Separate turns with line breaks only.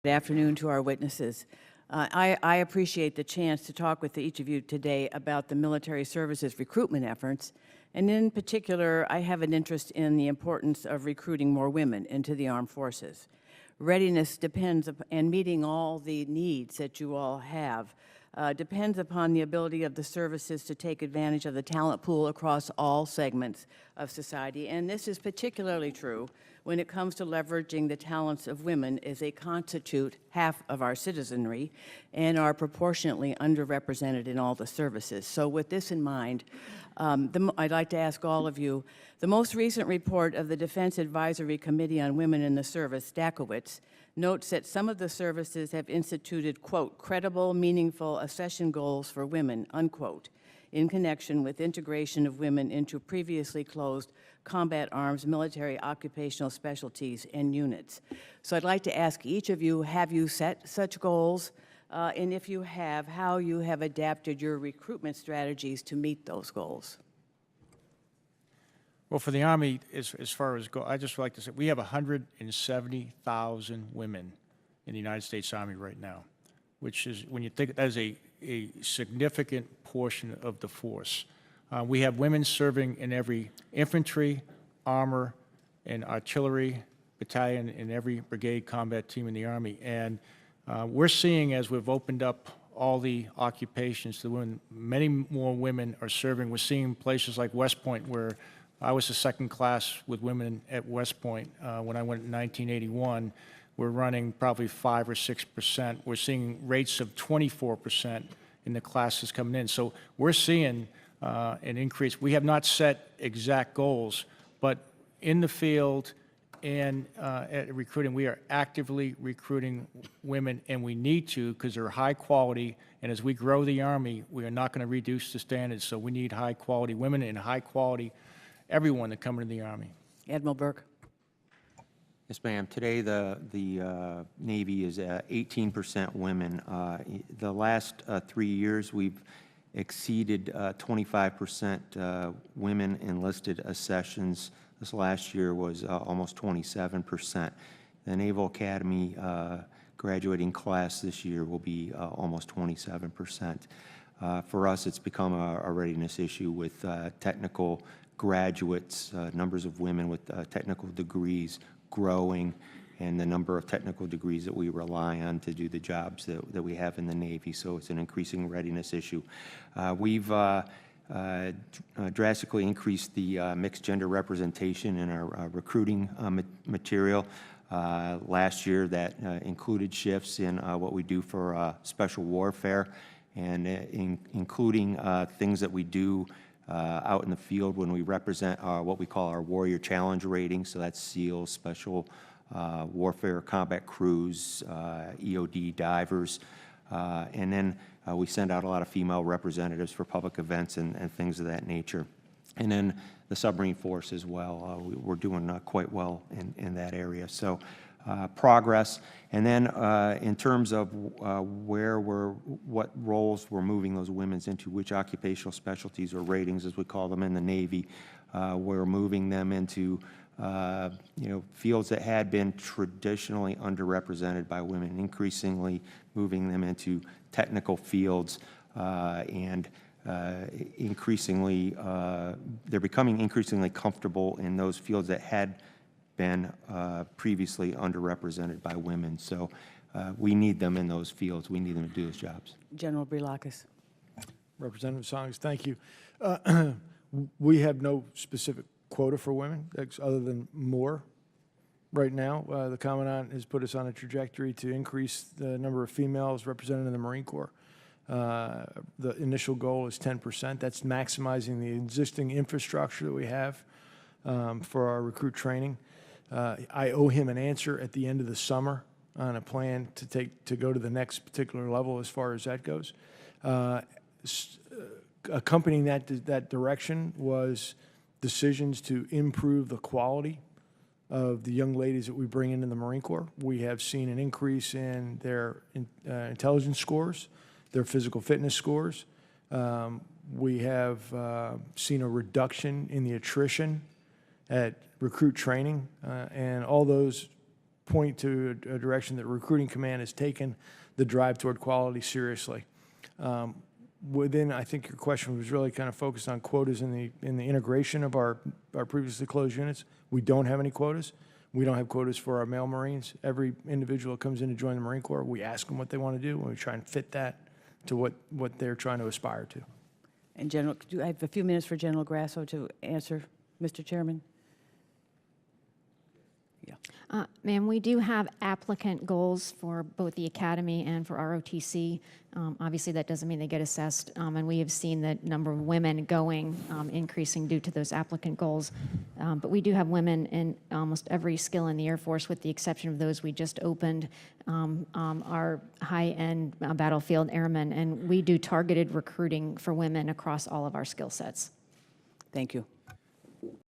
Good afternoon to our witnesses. I appreciate the chance to talk with each of you today about the military services recruitment efforts, and in particular, I have an interest in the importance of recruiting more women into the armed forces. Readiness depends and meeting all the needs that you all have depends upon the ability of the services to take advantage of the talent pool across all segments of society, and this is particularly true when it comes to leveraging the talents of women as they constitute half of our citizenry and are proportionately underrepresented in all the services. So with this in mind, I'd like to ask all of you, the most recent report of the Defense Advisory Committee on Women in the Service, DACOWITS, notes that some of the services have instituted, quote, credible, meaningful accession goals for women, unquote, in connection with integration of women into previously closed combat arms, military occupational specialties, and units. So I'd like to ask each of you, have you set such goals? And if you have, how you have adapted your recruitment strategies to meet those goals?
Well, for the Army, as far as I just like to say, we have 170,000 women in the United States Army right now, which is, when you think, that is a significant portion of the force. We have women serving in every infantry, armor, and artillery battalion in every brigade combat team in the Army. And we're seeing, as we've opened up all the occupations to women, many more women are serving. We're seeing places like West Point, where I was the second class with women at West Point when I went in 1981. We're running probably 5 or 6%. We're seeing rates of 24% in the classes coming in. So we're seeing an increase. We have not set exact goals, but in the field and at recruiting, we are actively recruiting women, and we need to, because they're high quality. And as we grow the Army, we are not going to reduce the standards. So we need high quality women and high quality everyone that come into the Army.
Admiral Burke.
Yes, ma'am. Today, the Navy is at 18% women. The last 3 years, we've exceeded 25% women enlisted accessions. This last year was almost 27%. The Naval Academy graduating class this year will be almost 27%. For us, it's become a readiness issue with technical graduates, numbers of women with technical degrees growing, and the number of technical degrees that we rely on to do the jobs that we have in the Navy. So it's an increasing readiness issue. We've drastically increased the mixed gender representation in our recruiting material. Last year, that included shifts in what we do for special warfare, and including things that we do out in the field when we represent what we call our Warrior Challenge rating. So that's SEALs, Special Warfare Combat Crews, EOD divers. And then we send out a lot of female representatives for public events and things of that nature. And then the submarine force as well. We're doing quite well in that area. So progress. And then in terms of what roles we're moving those women into, which occupational specialties or ratings, as we call them in the Navy, we're moving them into fields that had been traditionally underrepresented by women, increasingly moving them into technical fields, and increasingly, they're becoming increasingly comfortable in those fields that had been previously underrepresented by women. So we need them in those fields. We need them to do those jobs.
General Brilakis.
Representative Tsongas, thank you. We have no specific quota for women other than more. Right now, the Commandant has put us on a trajectory to increase the number of females represented in the Marine Corps. The initial goal is 10%. That's maximizing the existing infrastructure that we have for our recruit training. I owe him an answer at the end of the summer on a plan to go to the next particular level as far as that goes. Accompanying that direction was decisions to improve the quality of the young ladies that we bring into the Marine Corps. We have seen an increase in their intelligence scores, their physical fitness scores. We have seen a reduction in the attrition at recruit training, and all those point to a direction that Recruiting Command has taken the drive toward quality seriously. I think your question was really kind of focused on quotas in the integration of our previously closed units. We don't have any quotas. We don't have quotas for our male Marines. Every individual that comes in to join the Marine Corps, we ask them what they want to do, and we try and fit that to what they're trying to aspire to.
And General, do I have a few minutes for General Grasso to answer, Mr. Chairman? Yeah.
Ma'am, we do have applicant goals for both the Academy and for ROTC. Obviously, that doesn't mean they get assessed, and we have seen the number of women going increasing due to those applicant goals. But we do have women in almost every skill in the Air Force, with the exception of those we just opened, our high-end battlefield airmen, and we do targeted recruiting for women across all of our skill sets.
Thank you.